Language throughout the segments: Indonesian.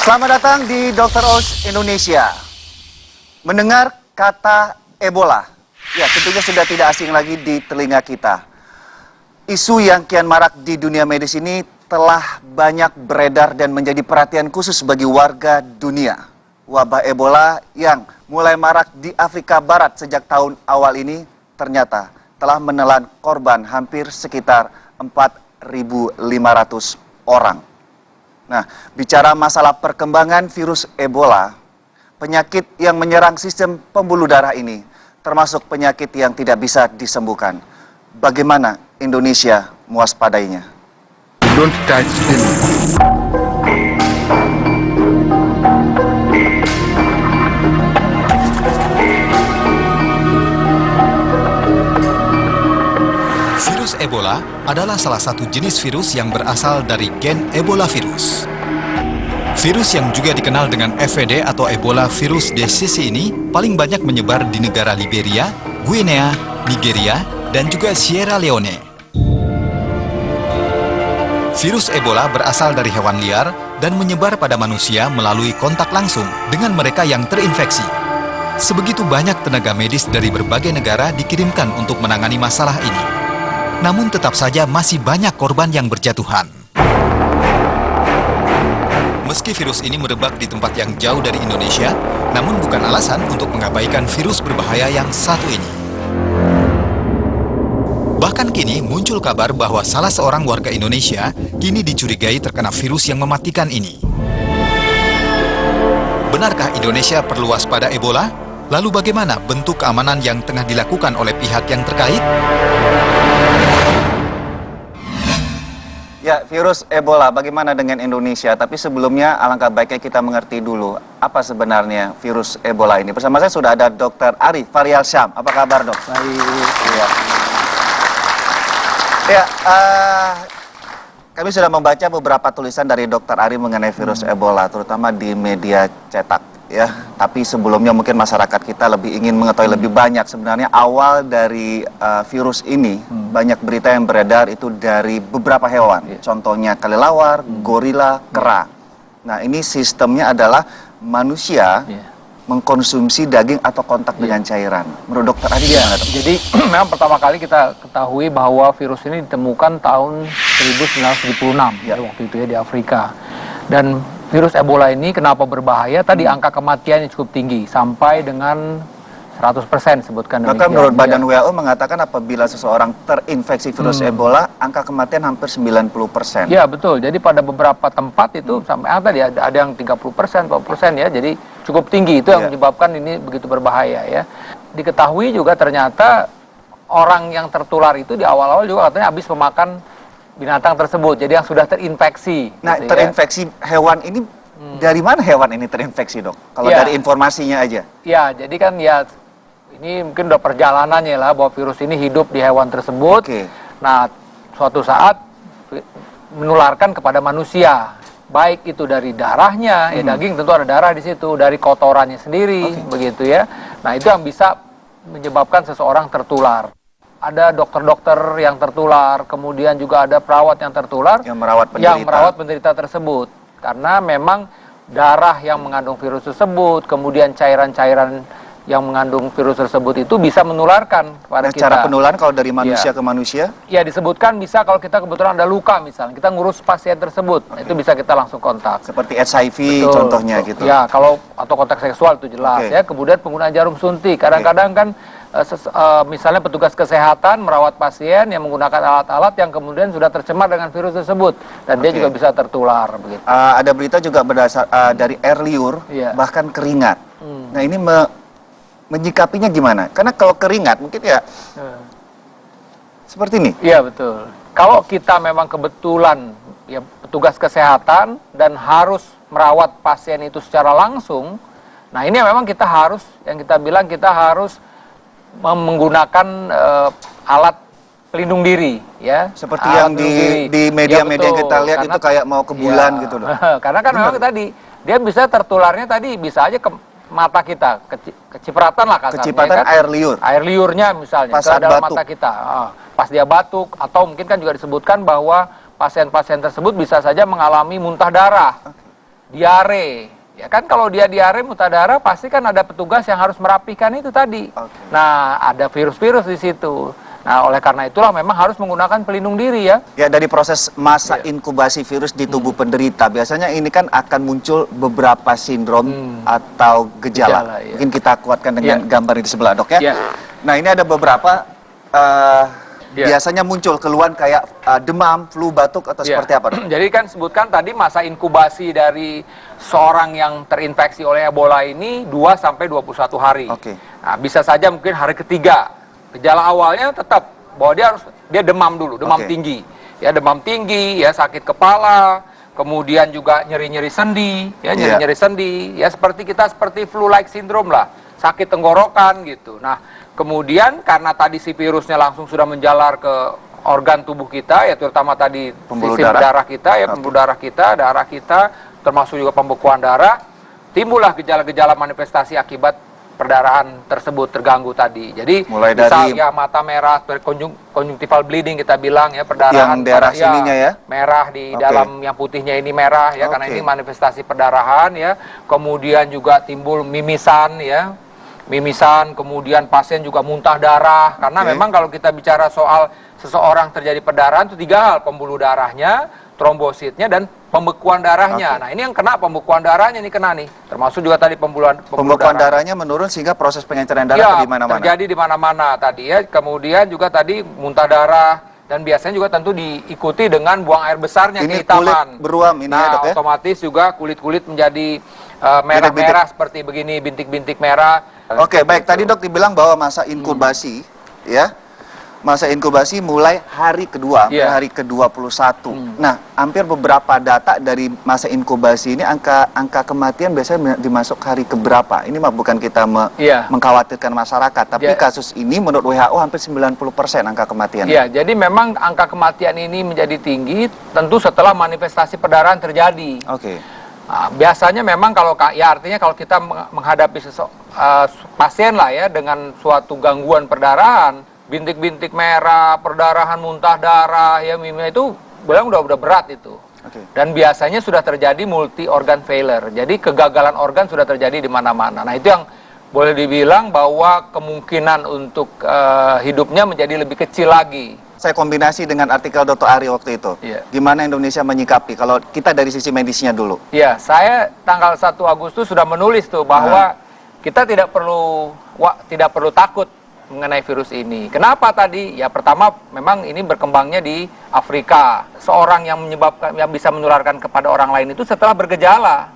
Selamat datang di Dr. Oz Indonesia. Mendengar kata Ebola, ya tentunya sudah tidak asing lagi di telinga kita. Isu yang kian marak di dunia medis ini telah banyak beredar dan menjadi perhatian khusus bagi warga dunia. Wabah Ebola yang mulai marak di Afrika Barat sejak tahun awal ini ternyata telah menelan korban hampir sekitar 4.500 orang. Nah, bicara masalah perkembangan virus Ebola, penyakit yang menyerang sistem pembuluh darah ini termasuk penyakit yang tidak bisa disembuhkan. Bagaimana Indonesia mewaspadainya? Don't touch him. Virus Ebola adalah salah satu jenis virus yang berasal dari gen Ebola virus. Virus yang juga dikenal dengan EVD atau Ebola virus disease ini paling banyak menyebar di negara Liberia, Guinea, Nigeria, dan juga Sierra Leone. Virus Ebola berasal dari hewan liar dan menyebar pada manusia melalui kontak langsung dengan mereka yang terinfeksi. Sebegitu banyak tenaga medis dari berbagai negara dikirimkan untuk menangani masalah ini. Namun tetap saja masih banyak korban yang berjatuhan. Meski virus ini merebak di tempat yang jauh dari Indonesia, namun bukan alasan untuk mengabaikan virus berbahaya yang satu ini. Bahkan kini muncul kabar bahwa salah seorang warga Indonesia kini dicurigai terkena virus yang mematikan ini. Benarkah Indonesia perlu waspada Ebola? Lalu bagaimana bentuk keamanan yang tengah dilakukan oleh pihak yang terkait? Ya, virus Ebola bagaimana dengan Indonesia? Tapi sebelumnya alangkah baiknya kita mengerti dulu apa sebenarnya virus Ebola ini. Bersama saya sudah ada Dr. Ari Faryalsyam. Apa kabar, Dok? Baik. Ya, kami sudah membaca beberapa tulisan dari Dr. Ari mengenai virus Ebola, terutama di media cetak. Ya, tapi sebelumnya mungkin masyarakat kita lebih ingin mengetahui lebih banyak sebenarnya awal dari virus ini. Banyak berita yang beredar itu dari beberapa hewan, contohnya kelelawar, gorila, kera. Nah, ini sistemnya adalah manusia mengkonsumsi daging atau kontak dengan cairan. Menurut Dokter Adi gimana, Dok? Jadi memang pertama kali kita ketahui bahwa virus ini ditemukan tahun 1976 waktu itu ya di Afrika. Dan virus Ebola ini kenapa berbahaya? Tadi angka kematiannya cukup tinggi, sampai dengan 100% sebutkan demikian. Bahkan menurut Badan WHO mengatakan apabila seseorang terinfeksi virus Ebola, angka kematian hampir 90%. Ya betul, jadi pada beberapa tempat itu sampai tadi ada yang 30%, 40% ya, jadi cukup tinggi. Itu yang menyebabkan ini begitu berbahaya ya. Diketahui juga ternyata orang yang tertular itu di awal-awal juga katanya habis memakan binatang tersebut, jadi yang sudah terinfeksi. Nah, gitu terinfeksi hewan ini, dari mana hewan ini terinfeksi, Dok? Kalau dari informasinya aja. Ya, jadi kan ya, ini mungkin udah perjalanannya lah, bahwa virus ini hidup di hewan tersebut. Nah, suatu saat menularkan kepada manusia. Baik itu dari darahnya, ya daging tentu ada darah di situ, dari kotorannya sendiri, begitu ya. Nah, itu yang bisa menyebabkan seseorang tertular. Ada dokter-dokter yang tertular, kemudian juga ada perawat yang tertular, yang merawat penderita tersebut. Karena memang darah yang mengandung virus tersebut, kemudian cairan-cairan yang mengandung virus tersebut itu bisa menularkan kepada kita. Cara penularan kalau dari manusia ke manusia? Ya, disebutkan bisa kalau kita kebetulan ada luka misalnya, kita ngurus pasien tersebut, itu bisa kita langsung kontak. Seperti HIV contohnya gitu. Ya, kalau atau kontak seksual itu jelas ya. Kemudian penggunaan jarum suntik, kadang-kadang kan misalnya petugas kesehatan merawat pasien yang menggunakan alat-alat yang kemudian sudah tercemar dengan virus tersebut, dan dia juga bisa tertular begitu. Ada berita juga berdasar dari air liur, bahkan keringat. Nah, ini menyikapinya gimana? Karena kalau keringat mungkin ya seperti ini. Iya, betul. Kalau kita memang kebetulan ya petugas kesehatan dan harus merawat pasien itu secara langsung, nah ini memang kita harus, yang kita bilang kita harus menggunakan alat pelindung diri ya, seperti yang di media-media kita lihat itu kayak mau ke bulan gitu loh. Karena kan memang tadi dia bisa tertularnya, tadi bisa aja ke mata kita, kecipratan lah kasarnya. Kecipratan kan? Air liurnya misalnya pas ke dalam mata kita. Pas dia batuk, atau mungkin kan juga disebutkan bahwa pasien-pasien tersebut bisa saja mengalami muntah darah. diare. Ya kan kalau dia diare muntah darah pasti kan ada petugas yang harus merapikan itu tadi. Nah, ada virus-virus di situ. Nah, oleh karena itulah memang harus menggunakan pelindung diri ya. Ya, dari proses masa inkubasi virus di tubuh penderita, biasanya ini kan akan muncul beberapa sindrom atau gejala. Ya. Mungkin kita kuatkan dengan gambar di sebelah, Dok ya. Ya. Nah, ini ada beberapa biasanya muncul keluhan kayak demam, flu, batuk atau seperti apa, Dok? Jadi kan sebutkan tadi masa inkubasi dari seorang yang terinfeksi oleh Ebola ini 2 sampai 21 hari. Nah, bisa saja mungkin hari ketiga. Gejala awalnya tetap bahwa dia demam dulu, demam tinggi. Ya, demam tinggi, ya sakit kepala, kemudian juga nyeri-nyeri sendi, ya nyeri-nyeri sendi, ya seperti flu like syndrome lah, sakit tenggorokan gitu. Nah, kemudian karena tadi si virusnya langsung sudah menjalar ke organ tubuh kita, ya terutama tadi sistem darah kita, ya pembuluh darah kita, termasuk juga pembekuan darah, timbullah gejala-gejala manifestasi akibat perdarahan tersebut terganggu tadi. Jadi mulai misal dari ya mata merah, conjunctival bleeding kita bilang ya, perdarahan yang daerah sininya ya, merah di dalam yang putihnya ini merah ya, karena ini manifestasi perdarahan ya. Kemudian juga timbul mimisan ya. Mimisan, kemudian pasien juga muntah darah karena memang kalau kita bicara soal seseorang terjadi perdarahan itu 3 hal, pembuluh darahnya, trombositnya dan pembekuan darahnya. Nah, ini yang kena pembekuan darahnya nih kena nih. Termasuk juga tadi pembekuan darahnya menurun sehingga proses pencernaan darah di mana-mana. Terjadi di mana-mana tadi ya. Kemudian juga tadi muntah darah dan biasanya juga tentu diikuti dengan buang air besarnya ini kehitaman. Kulit beruam ini ya, Dok ya. Otomatis juga kulit-kulit menjadi merah-merah seperti begini, bintik-bintik merah. Baik. Tadi Dok dibilang bahwa masa inkubasi ya. Masa inkubasi mulai hari kedua, hari ke-21. Nah, hampir beberapa data dari masa inkubasi ini angka kematian biasanya dimasuk hari keberapa. Ini mah bukan kita mengkhawatirkan masyarakat, tapi kasus ini menurut WHO hampir 90% angka kematian. Iya, jadi memang angka kematian ini menjadi tinggi tentu setelah manifestasi perdarahan terjadi. Nah, biasanya memang kalau artinya kalau kita menghadapi pasien lah ya dengan suatu gangguan perdarahan, bintik-bintik merah, perdarahan, muntah darah, ya mimnya itu bilang udah berat itu. Dan biasanya sudah terjadi multi organ failure. Jadi kegagalan organ sudah terjadi di mana-mana. Nah, itu yang boleh dibilang bahwa kemungkinan untuk hidupnya menjadi lebih kecil lagi. Saya kombinasi dengan artikel Dr. Ari waktu itu. Gimana Indonesia menyikapi? Kalau kita dari sisi medisnya dulu. Iya, saya tanggal 1 Agustus sudah menulis tuh bahwa kita tidak perlu takut mengenai virus ini. Kenapa tadi? Ya pertama memang ini berkembangnya di Afrika. Seorang yang bisa menularkan kepada orang lain itu setelah bergejala.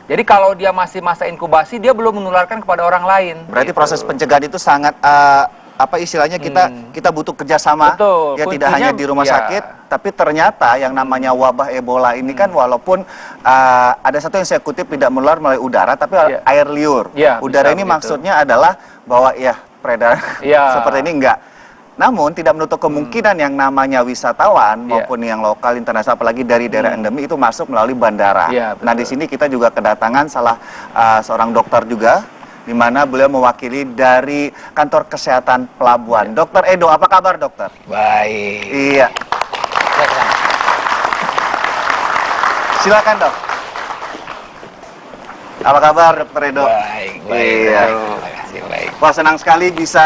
Jadi kalau dia masih masa inkubasi dia belum menularkan kepada orang lain. Berarti proses pencegahan itu sangat istilahnya kita butuh kerjasama. Betul, ya tidak hanya di rumah sakit, tapi ternyata yang namanya wabah Ebola ini kan walaupun ada satu yang saya kutip tidak menular melalui udara, tapi air liur. Udara ini maksudnya adalah bahwa peredaran seperti ini enggak. Namun tidak menutup kemungkinan yang namanya wisatawan maupun yang lokal internasional apalagi dari daerah endemi itu masuk melalui bandara. Nah, di sini kita juga kedatangan salah seorang dokter juga di mana beliau mewakili dari kantor kesehatan pelabuhan. Dokter Edo, apa kabar, Dokter? Baik. Iya. Silakan, Dok. Apa kabar, Dokter Edo? Baik. Iya. Terima kasih, baik. Wah, senang sekali bisa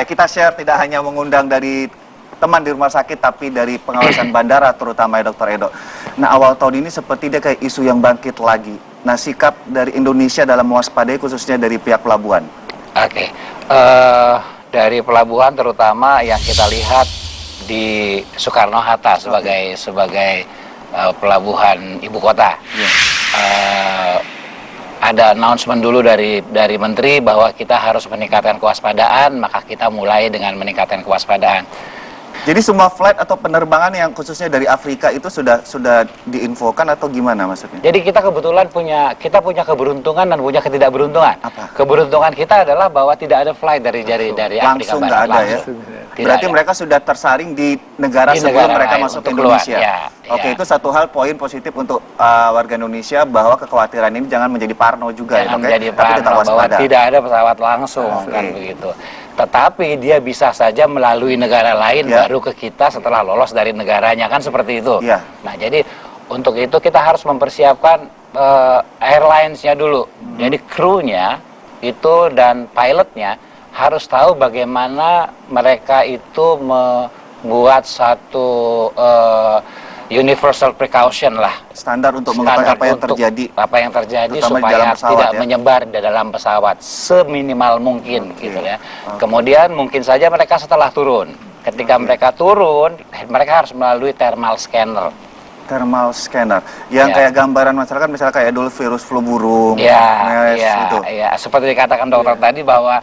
kita share tidak hanya mengundang dari teman di rumah sakit tapi dari pengawasan bandara terutama ya, Dokter Edo. Nah, awal tahun ini seperti dia kayak isu yang bangkit lagi. Nah, sikap dari Indonesia dalam mewaspadai khususnya dari pihak pelabuhan. Dari pelabuhan terutama yang kita lihat di Soekarno-Hatta sebagai pelabuhan ibu kota. Ada announcement dulu dari Menteri bahwa kita harus meningkatkan kewaspadaan, maka kita mulai dengan meningkatkan kewaspadaan. Jadi semua flight atau penerbangan yang khususnya dari Afrika itu sudah diinfokan atau gimana maksudnya? Jadi kita kebetulan punya keberuntungan dan punya ketidakberuntungan. Apa? Keberuntungan kita adalah bahwa tidak ada flight dari Afrika langsung Barat. Nggak ada ya? Berarti mereka sudah tersaring di negara sebelum mereka masuk ke Indonesia. Oke, itu satu hal poin positif untuk warga Indonesia bahwa kekhawatiran ini jangan menjadi parno juga. Jangan menjadi parno bahwa tidak ada pesawat langsung kan begitu. Tetapi dia bisa saja melalui negara lain baru ke kita setelah lolos dari negaranya kan seperti itu. Nah, jadi Untuk itu kita harus mempersiapkan airlines-nya dulu. Jadi krunya itu dan pilotnya harus tahu bagaimana mereka itu membuat satu universal precaution lah. Standar untuk mengetahui apa yang untuk terjadi. Apa yang terjadi Terutama di supaya dalam pesawat, tidak ya? menyebar di dalam pesawat seminimal mungkin Oke. gitu ya. Oke. Kemudian mungkin saja mereka setelah turun. Ketika mereka turun, mereka harus melalui thermal scanner. Thermal scanner. Yang Ya. kayak gambaran masyarakat misalnya kayak dulu virus flu burung. Ya, MERS, gitu. ya. Seperti dikatakan dokter tadi bahwa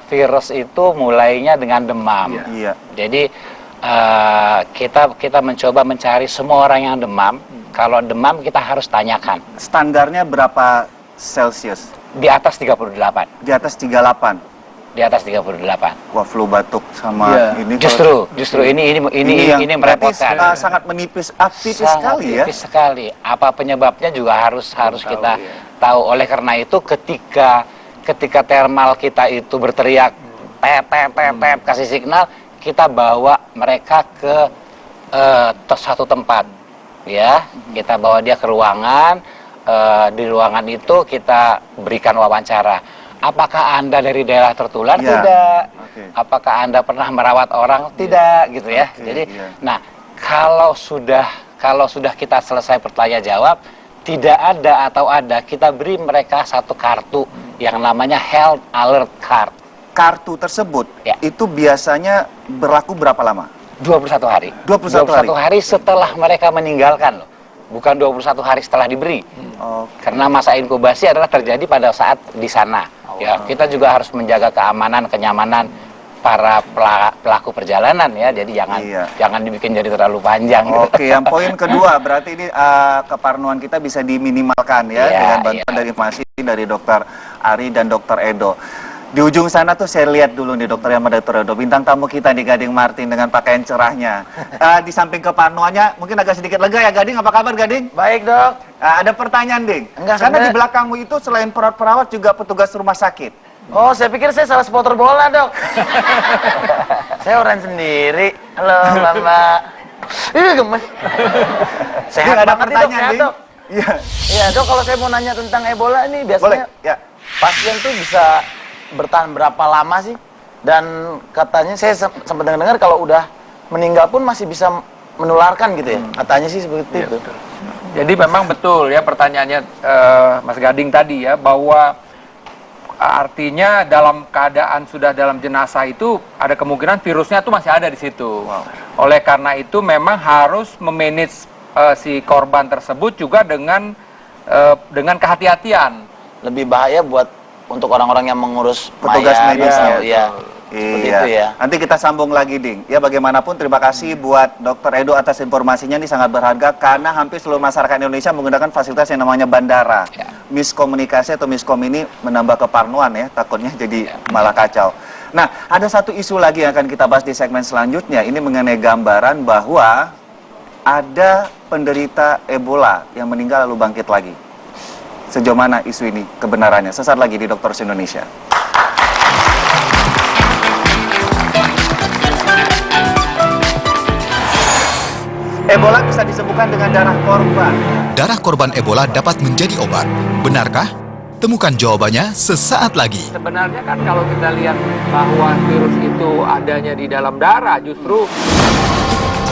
virus itu mulainya dengan demam. Iya. Jadi kita mencoba mencari semua orang yang demam. Kalau demam kita harus tanyakan. Standarnya berapa Celsius? Di atas 38. Di atas 38. Di atas 38. Wah, flu batuk sama Iya. ini Justru ini yang berarti, merepotkan. sangat menipis, tipis sekali ya. Tipis sekali. Apa penyebabnya juga harus kita tahu. Oleh karena itu ketika thermal kita itu berteriak tep kasih signal, kita bawa mereka ke satu tempat, ya. Kita bawa dia ke ruangan. Di ruangan itu kita berikan wawancara. Apakah Anda dari daerah tertular? Ya. Tidak. Oke. Apakah Anda pernah merawat orang? Tidak, gitu ya. Oke, Jadi, iya. nah, kalau sudah kita selesai bertanya jawab, tidak ada atau ada, kita beri mereka satu kartu yang namanya Health Alert Card. Kartu tersebut Ya. itu biasanya berlaku berapa lama? 21 hari. 21 hari setelah mereka meninggalkan loh. Bukan 21 hari setelah diberi. Oke. Karena masa inkubasi adalah terjadi pada saat di sana. Ya, kita juga harus menjaga keamanan, kenyamanan para pelaku perjalanan ya. Jadi Iya. jangan dibikin jadi terlalu panjang. Oke, yang poin kedua berarti ini keparnoan kita bisa diminimalkan ya Iya, dengan bantuan iya. dari informasi dari Dokter Ari dan Dokter Edo. Di ujung sana tuh saya lihat dulu nih Dokter Yama, Dokter Edo, bintang tamu kita di Gading Martin dengan pakaian cerahnya. Di samping keparnoannya mungkin agak sedikit lega ya Gading. Apa kabar Gading? Baik dok. Ada pertanyaan Ding. Enggak, Karena di sebenarnya- belakangmu itu selain perawat-perawat juga petugas rumah sakit. Oh saya pikir saya salah supporter bola dok. Saya orang sendiri. Halo mbak. Ih gemes. Sehat Ding, ada banget nih, dok, pertanyaan sehat, Ding. dok. Iya. Iya dok, kalau saya mau nanya tentang Ebola ini Boleh. biasanya Ya. pasien tuh bisa bertahan berapa lama sih? Dan katanya saya sempat dengar kalau udah meninggal pun masih bisa menularkan gitu ya. Katanya sih seperti itu. Jadi memang betul ya pertanyaannya Mas Gading tadi ya, bahwa artinya dalam keadaan sudah dalam jenazah itu ada kemungkinan virusnya tuh masih ada di situ. Oleh karena itu memang harus memanage si korban tersebut juga dengan kehati-hatian. Lebih bahaya buat untuk orang-orang yang mengurus Petugas mayat, medisnya. atau- Iya. Seperti Iya. itu ya. Nanti kita sambung lagi, Ding. Ya bagaimanapun terima kasih buat Dokter Edo atas informasinya, ini sangat berharga karena hampir seluruh masyarakat Indonesia menggunakan fasilitas yang namanya bandara. Ya. Miskomunikasi atau miskom ini menambah keparnoan ya, takutnya jadi malah kacau. Nah, ada satu isu lagi yang akan kita bahas di segmen selanjutnya. Ini mengenai gambaran bahwa ada penderita Ebola yang meninggal lalu bangkit lagi. Sejauh mana isu ini kebenarannya? Sesaat lagi di Dokter Indonesia. Ebola bisa disembuhkan dengan darah korban. Darah korban Ebola dapat menjadi obat. Benarkah? Temukan jawabannya sesaat lagi. Sebenarnya kan kalau kita lihat bahwa virus itu adanya di dalam darah, justru